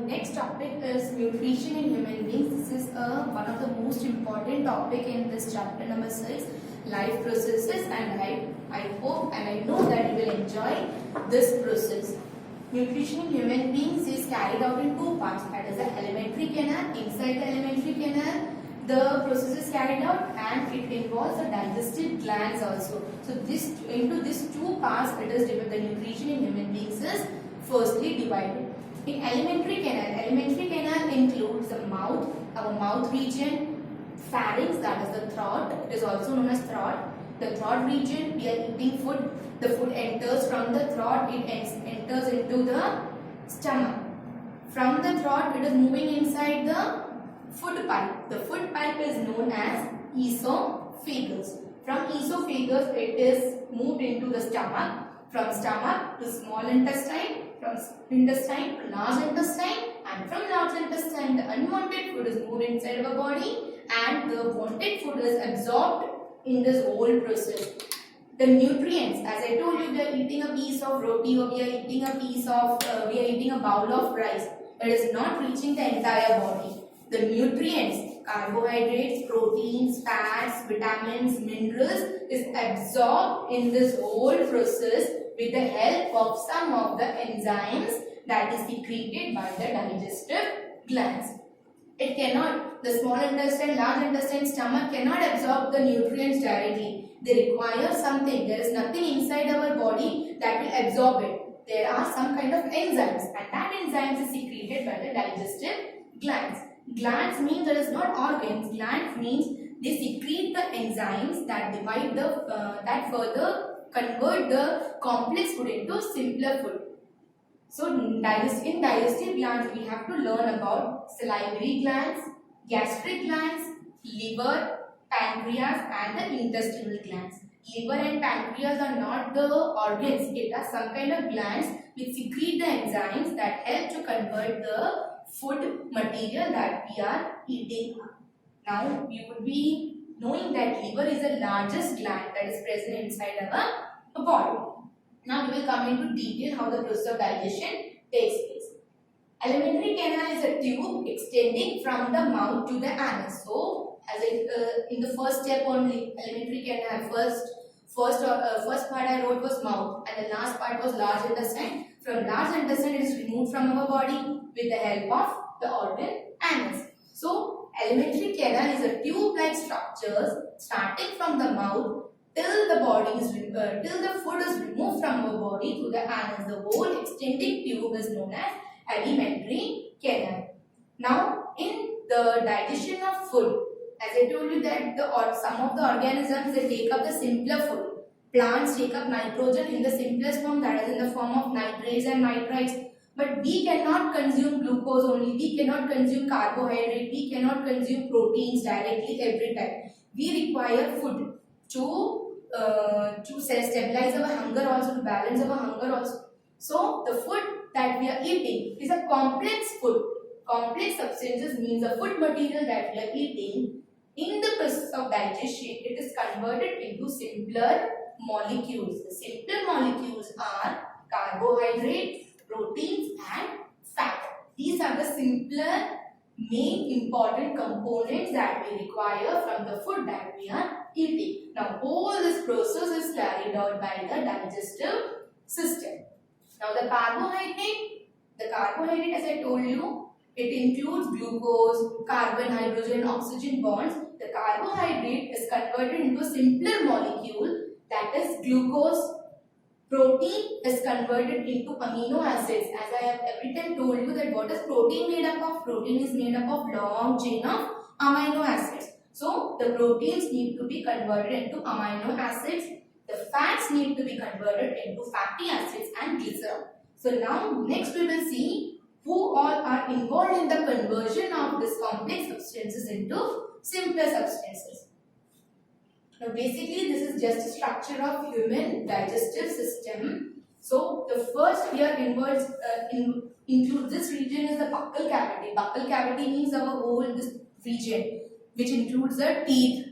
next topic is nutrition in human beings. This is one of the most important topic in this chapter number 6, life processes, and I hope and I know that you will enjoy this process. Nutrition in human beings is carried out in two parts, that is the alimentary canal. Inside the alimentary canal, the process is carried out and it involves the digestive glands also. So into these two parts, it is divided. The nutrition in human beings is firstly divided. In alimentary canal includes the mouth, our mouth region, pharynx, that is the throat, it is also known as throat. The throat region, we are eating food, the food enters from the throat, it enters into the stomach. From the throat, it is moving inside the food pipe. The food pipe is known as esophagus. From esophagus, it is moved into the stomach. From stomach to small intestine, from intestine to large intestine, and from large intestine, the unwanted food is moved inside our body and the wanted food is absorbed in this whole process. The nutrients, as I told you, we are eating a piece of roti or we are eating a bowl of rice. It is not reaching the entire body. The nutrients, carbohydrates, proteins, fats, vitamins, minerals is absorbed in this whole process with the help of some of the enzymes that is secreted by the digestive glands. It cannot, the small intestine, large intestine, stomach cannot absorb the nutrients directly. They require something. There is nothing inside our body that will absorb it. There are some kind of enzymes, and that enzymes is secreted by the digestive glands. Glands means there is not organs. Glands means they secrete the enzymes that divide the that further convert the complex food into simpler food. So in digestive glands we have to learn about salivary glands, gastric glands, liver, pancreas, and the intestinal glands. Liver and pancreas are not the organs. It are some kind of glands which secrete the enzymes that help to convert the food material that we are eating. Now you would be knowing that liver is the largest gland that is present inside our body. Now we will come into detail how the process of digestion takes place. Alimentary canal is a tube extending from the mouth to the anus. So as in the first step only, alimentary canal, first part I wrote was mouth and the last part was large intestine. From large intestine it is removed from our body with the help of the organ anus. So alimentary canal is a tube-like structure starting from the mouth till the food is removed from our body through the anus. The whole extending tube is known as alimentary canal. Now in the digestion of food, as I told you that some of the organisms they take up the simpler food. Plants take up nitrogen in the simplest form, that is in the form of nitrates and nitrites. But we cannot consume glucose only, we cannot consume carbohydrate, we cannot consume proteins directly every time. We require food to stabilize our hunger also, to balance our hunger also. So the food that we are eating is a complex food. Complex substances means the food material that we are eating. In the process of digestion, it is converted into simpler molecules. The simpler molecules are carbohydrates, proteins, and fat. These are the simpler main important components that we require from the food that we are eating. Now all this process is carried out by the digestive system. Now the carbohydrate as I told you, it includes glucose, carbon, hydrogen, oxygen bonds. The carbohydrate is converted into a simpler molecule, that is glucose. Protein is converted into amino acids. As I have every time told you that what is protein made up of? Protein is made up of long chain of amino acids. So the proteins need to be converted into amino acids. The fats need to be converted into fatty acids and glycerol. So now next we will see who all are involved in the conversion of this complex substances into simpler substances. Now basically this is just a structure of human digestive system. So the first here includes this region is the buccal cavity. Buccal cavity means our whole this region which includes the teeth.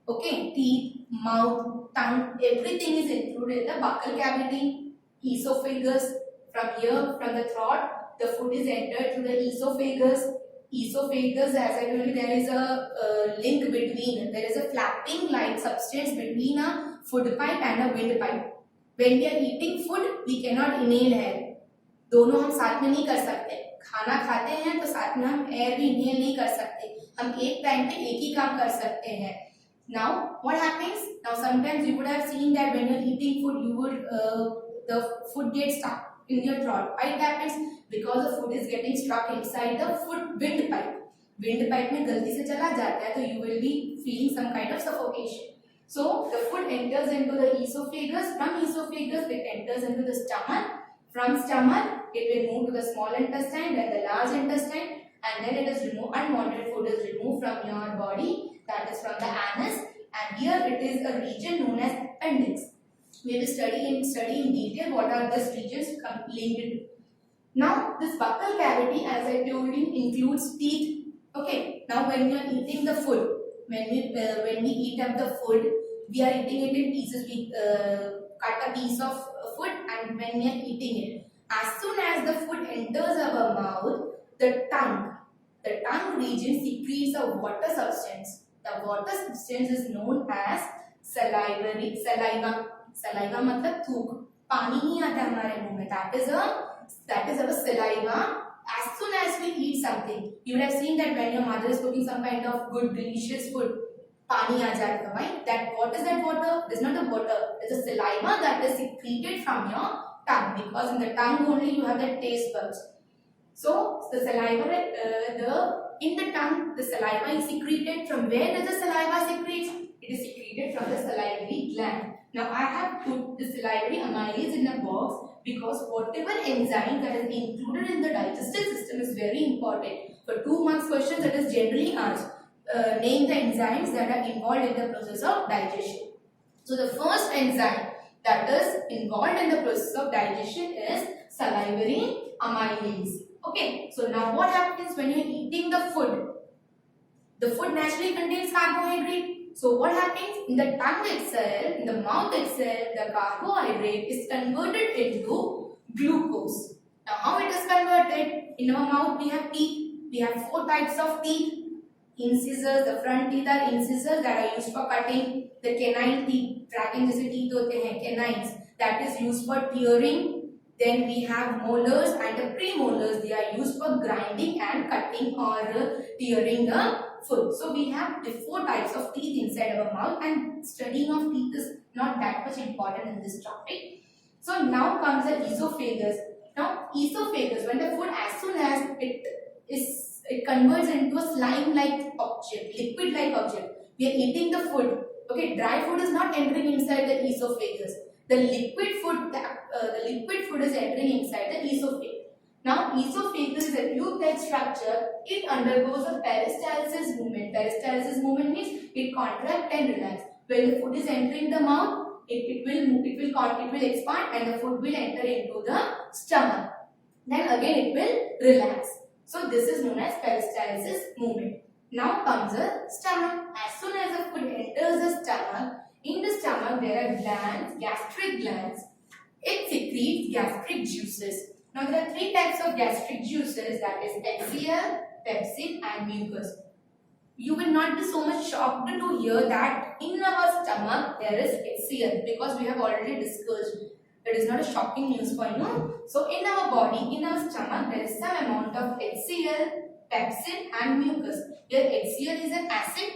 Okay, teeth, mouth, tongue, everything is included in the buccal cavity. Esophagus, from here, from the throat the food is entered through the esophagus. Esophagus, as I told you, there is a link between, there is a flapping like substance between a food pipe and a windpipe. When we are eating food, we cannot inhale air. दोनों हम साथ में नहीं कर सकते. खाना खाते हैं तो साथ में हम एयर भी इनहेल नहीं कर सकते. हम एक टाइम पे एक ही काम कर सकते हैं. Now what happens? Now sometimes you would have seen that when you're eating food, you would the food gets stuck in your throat. Why it happens? Because the food is getting stuck inside the food windpipe. Windpipe में गलती से चला जाता है तो you will be feeling some kind of suffocation. So the food enters into the esophagus. From esophagus it enters into the stomach. From stomach it will move to the small intestine, then the large intestine, and then it is removed. Unwanted food is removed from your body, that is from the anus, and here it is a region known as appendix. We will study in detail what are these regions linked to. Now this buccal cavity, as I told you, includes teeth. Okay. Now when you are eating the food, when we eat up the food, we are eating it in pieces. We cut a piece of food, and when we are eating it, as soon as the food enters our mouth, the tongue region secretes a water substance. The water substance is known as saliva. Saliva मतलब थूक. पानी नहीं आता हमारे मुंह में. That is our saliva. As soon as we eat something, you would have seen that when your mother is cooking some kind of good delicious food, पानी आ जाता है, right? That what is that water? It's not the water. It's a saliva that is secreted from your tongue, because in the tongue only you have the taste buds. So the saliva, in the tongue, the saliva is secreted. From where does the saliva secrete? It is secreted from the salivary gland. Now I have put the salivary amylase in a box because whatever enzyme that is included in the digestive system is very important. For 2 marks questions, it is generally asked. Name the enzymes that are involved in the process of digestion. So the first enzyme that is involved in the process of digestion is salivary amylase. Okay, so now what happens when you are eating the food? The food naturally contains carbohydrate. So what happens? In the tongue itself, in the mouth itself, the carbohydrate is converted into glucose. Now how it is converted? In our mouth we have teeth. We have 4 types of teeth. Incisors, the front teeth are incisors that are used for cutting. The canine teeth, tracking जैसे teeth होते हैं, canines, that is used for tearing. Then we have molars and the premolars. They are used for grinding and cutting or tearing the food. So we have the 4 types of teeth inside our mouth, and studying of teeth is not that much important in this topic. So now comes the esophagus. Now esophagus, when the food, as soon as it converts into a slime-like object, liquid-like object. We are eating the food. Okay, dry food is not entering inside the esophagus. The liquid food is entering inside the esophagus. Now, esophagus is a tube-like structure. It undergoes a peristalsis movement. Peristalsis movement means it contracts and relaxes. When the food is entering the mouth, it will expand and the food will enter into the stomach. Then again it will relax. So this is known as peristalsis movement. Now comes the stomach. As soon as the food enters the stomach, in the stomach there are glands, gastric glands. It secretes gastric juices. Now there are 3 types of gastric juices, that is HCl, pepsin and mucus. You will not be so much shocked to hear that in our stomach there is HCl, because we have already discussed. It is not a shocking news for you. So in our body, in our stomach, there is some amount of HCl, pepsin and mucus. Here HCl is an acid,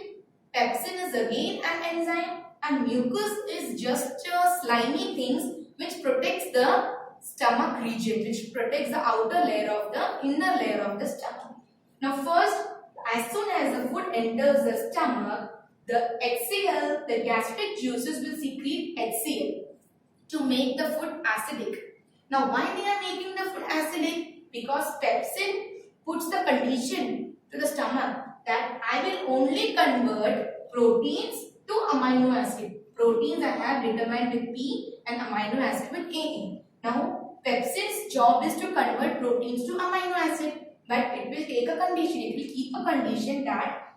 pepsin is again an enzyme, and mucus is just slimy things which protects the stomach region, which protects the outer layer of the inner layer of the stomach. Now first, as soon as the food enters the stomach, the HCl, the gastric juices will secrete HCl to make the food acidic. Now why they are making the food acidic? Because pepsin puts the condition to the stomach that I will only convert proteins to amino acid. Proteins I have determined with P and amino acid with AA. Now pepsin's job is to convert proteins to amino acid, but it will take a condition. It will keep a condition that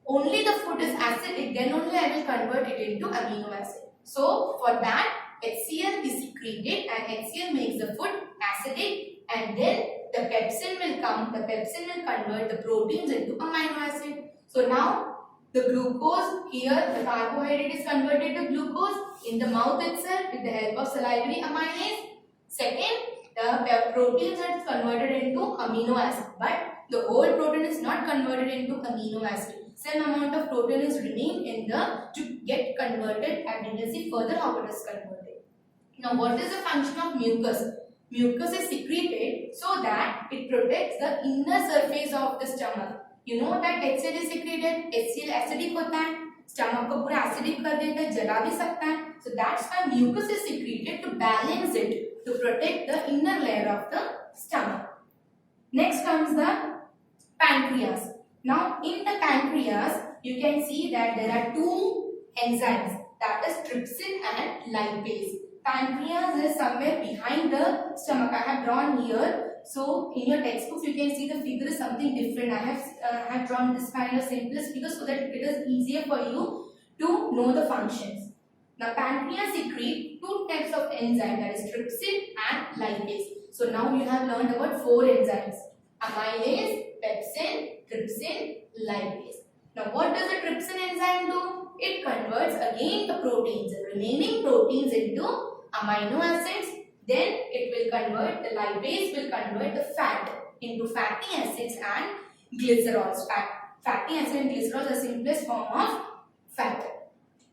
only the food is acidic, then only I will convert it into amino acid. So for that HCl is secreted and HCl makes the food acidic, and then the pepsin will come, the pepsin will convert the proteins into amino acid. So now the glucose here, the carbohydrate is converted to glucose in the mouth itself with the help of salivary amylase. Second, the proteins are converted into amino acid, but the whole protein is not converted into amino acid. Some amount of protein is remain in the to get converted, and we will see further how it is converted. Now, what is the function of mucus? Mucus is secreted so that it protects the inner surface of the stomach. You know that HCl is secreted. HCl acidic होता है, stomach को पूरा acidic कर देता है, जला भी सकता है. So that's why mucus is secreted to balance it, to protect the inner layer of the stomach. Next comes the pancreas. Now in the pancreas, you can see that there are two enzymes, that is trypsin and lipase. Pancreas is somewhere behind the stomach. I have drawn here. So in your textbooks you can see the figure is something different. I have drawn this kind of simplest figure so that it is easier for you to know the functions. Now pancreas secrete two types of enzyme, that is trypsin and lipase. So now you have learned about four enzymes: amylase, pepsin, trypsin, lipase. Now what does the trypsin enzyme do? It converts again the proteins, the remaining proteins into amino acids. Then it will convert, the lipase will convert the fat into fatty acids and glycerols. Fatty acid and glycerol is the simplest form of fat.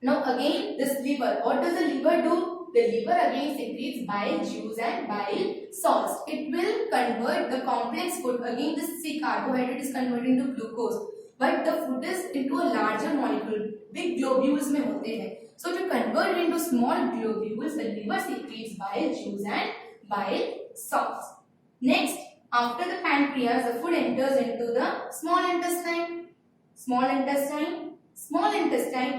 Now again this liver, what does the liver do? The liver again secretes bile juice and bile salts. It will convert the complex food. Again this carbohydrate is converted into glucose, but the food is into a larger molecule. Big globules में होते हैं. So to convert into small globules, the liver secretes bile juice and bile salts. Next, after the pancreas, the food enters into the small intestine. Small intestine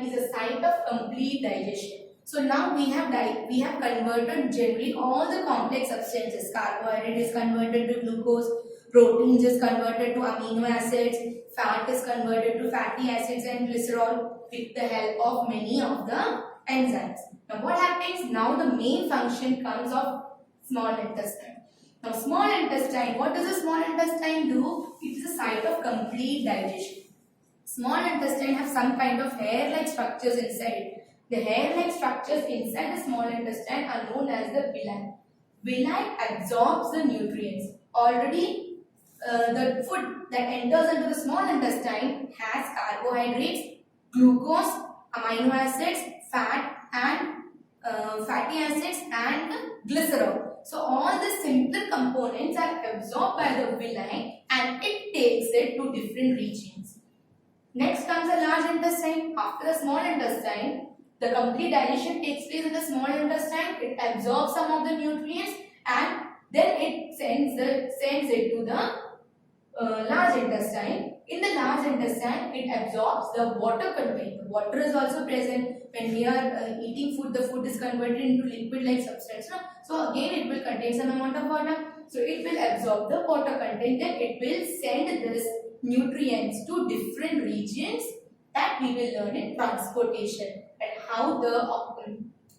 is a site of complete digestion. So now we have converted generally all the complex substances. Carbohydrate is converted to glucose, proteins is converted to amino acids, fat is converted to fatty acids and glycerol with the help of many of the enzymes. Now what happens? Now the main function comes of small intestine. Now small intestine, what does the small intestine do? It is a site of complete digestion. Small intestine have some kind of hair-like structures inside it. The hair-like structures inside the small intestine are known as the villi. Villi absorbs the nutrients. Already the food that enters into the small intestine has carbohydrates, glucose, amino acids, fat and fatty acids and glycerol. So all the simpler components are absorbed by the villi and it takes it to different regions. Next comes the large intestine. After the small intestine, the complete digestion takes place in the small intestine. It absorbs some of the nutrients and then it sends it to the large intestine. In the large intestine, it absorbs the water content. The water is also present. When we are eating food, the food is converted into liquid-like substance. No? So again, it will contain some amount of water. So it will absorb the water content. Then it will send this nutrients to different regions that we will learn in transportation, and how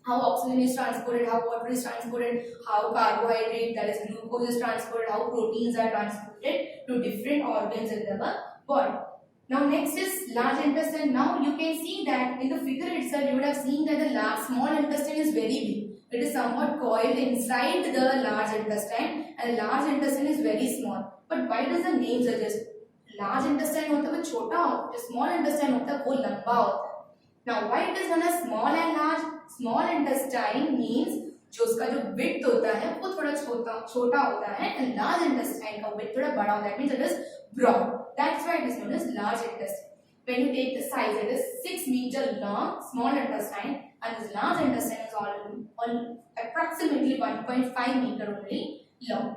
oxygen is transported, how water is transported, how carbohydrate, that is glucose, is transported, how proteins are transported to different organs in the body. Now next is large intestine. Now you can see that in the figure itself you would have seen that the small intestine is very big. It is somewhat coiled inside the large intestine and the large intestine is very small. But why does the name suggest? Large intestine होता है वो छोटा होता है, small intestine होता है वो लंबा होता है. Now why it is known as small and large? Small intestine means जो उसका जो width होता है वो थोड़ा छोटा होता है and large intestine का width थोड़ा बड़ा होता है. That means it is broad. That's why it is known as large intestine. When you take the size, it is 6 meter long small intestine and this large intestine is all approximately 1.5 meter only long.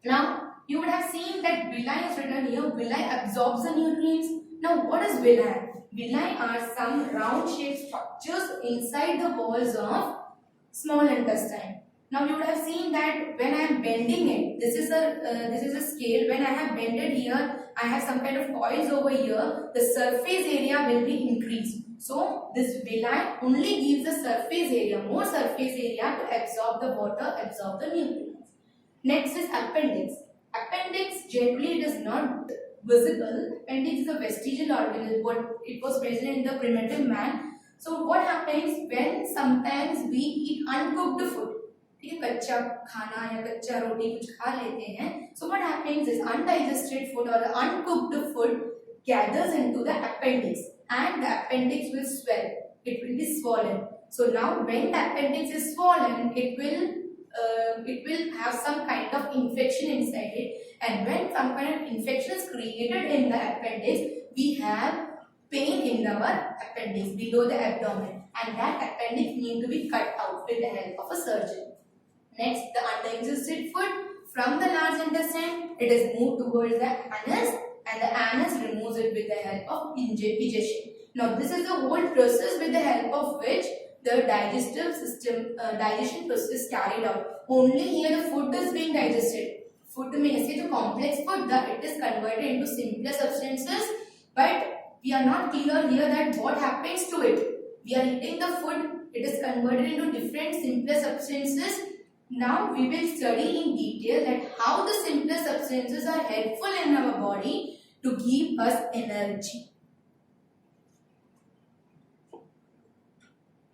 Now you would have seen that villi is written here. Villi absorbs the nutrients. Now what is villi? Villi are some round shaped structures inside the walls of small intestine. Now you would have seen that when I am bending it, this is a scale. When I have bended here, I have some kind of coils over here. The surface area will be increased. So this villi only gives the surface area, more surface area to absorb the water, absorb the nutrients. Next is appendix. Appendix generally it is not visible. Appendix is a vestigial organ. What it was present in the primitive man. So what happens when sometimes we eat uncooked food? ठीक है, कच्चा खाना या कच्चा रोटी कुछ खा लेते हैं. So what happens is undigested food or the uncooked food gathers into the appendix, and the appendix will swell. It will be swollen. So now when the appendix is swollen, it will have some kind of infection inside it, and when some kind of infection is created in the appendix, we have pain in our appendix below the abdomen, and that appendix need to be cut out with the help of a surgeon. Next, the undigested food from the large intestine, it is moved towards the anus, and the anus removes it with the help of digestion. Now this is the whole process with the help of which the digestive system digestion process carried out. Only here the food is being digested. Food में ऐसे जो complex food that it is converted into simpler substances, but we are not clear here that what happens to it. We are eating the food, it is converted into different simpler substances. Now we will study in detail that how the simpler substances are helpful in our body to give us energy.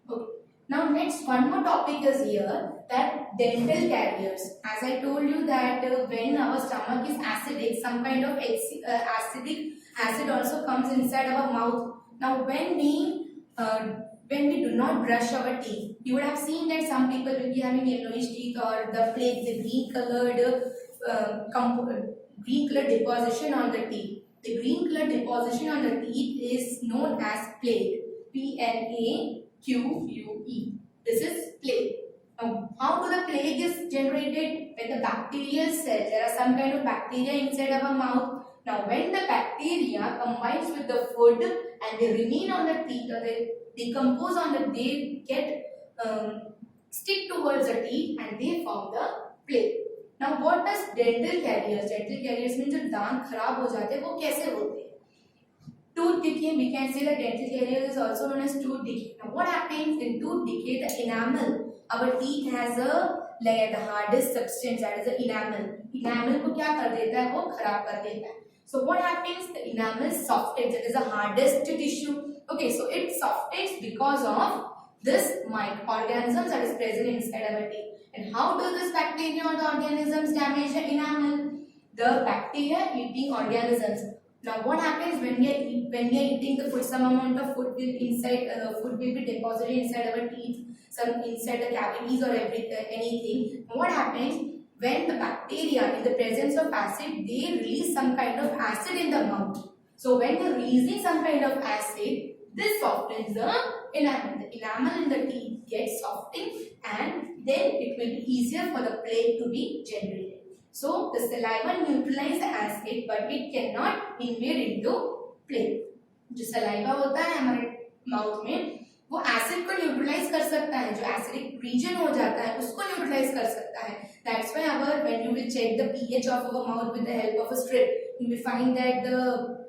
Okay. Now next one more topic is here, that dental carriers. As I told you that when our stomach is acidic, some kind of acidic acid also comes inside our mouth. Now when we do not brush our teeth, you would have seen that some people will be having yellowish teeth or the plaque, the green colored deposition on the teeth. The green colored deposition on the teeth is known as plaque. Plaque. This is plaque. How do the plaque is generated? When the bacterial cells, there are some kind of bacteria inside our mouth. Now when the bacteria combines with the food and they remain on the teeth, or they decompose on the, they get stick towards the teeth and they form the plaque. Now what does dental carriers? Dental carriers means जब दांत खराब हो जाते हैं वो कैसे होते हैं? Tooth decay, we can say that dental carriers is also known as tooth decay. Now what happens in tooth decay? The enamel, our teeth has a layer, the hardest substance, that is the enamel. Enamel को क्या कर देता है? वो खराब कर देता है. So what happens? The enamel softens. It is the hardest tissue. Okay, so it softens because of this microorganisms that is present inside our teeth. And how do this bacteria or the organisms damage the enamel? The bacteria eating organisms. Now what happens when we are eating the food? Some amount of food will be deposited inside our teeth, some inside the cavities or anything. What happens when the bacteria, in the presence of acid, they release some kind of acid in the mouth? So when they are releasing some kind of acid, this softens the enamel. The enamel in the teeth gets softened, and then it will be easier for the plaque to be generated. So the saliva neutralizes the acid, but it cannot invade into plaque. जो saliva होता है हमारे mouth में, वो acid को neutralise कर सकता है. जो एसिडिक रीजन हो जाता है उसको न्यूट्रलाइज कर सकता है. That's why when you will check the pH of our mouth with the help of a strip, you will find that the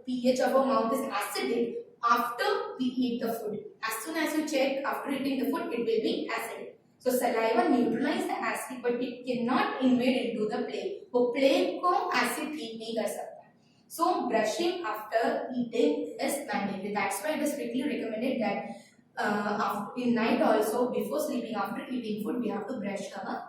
pH of our mouth is acidic after we eat the food. As soon as you check after eating the food, it will be acidic. So saliva neutralizes the acid, but it cannot invade into the plaque. वो plaque को acid ठीक नहीं कर सकता. So brushing after eating is mandatory. That's why it is strictly recommended that in night also, before sleeping, after eating food, we have to brush our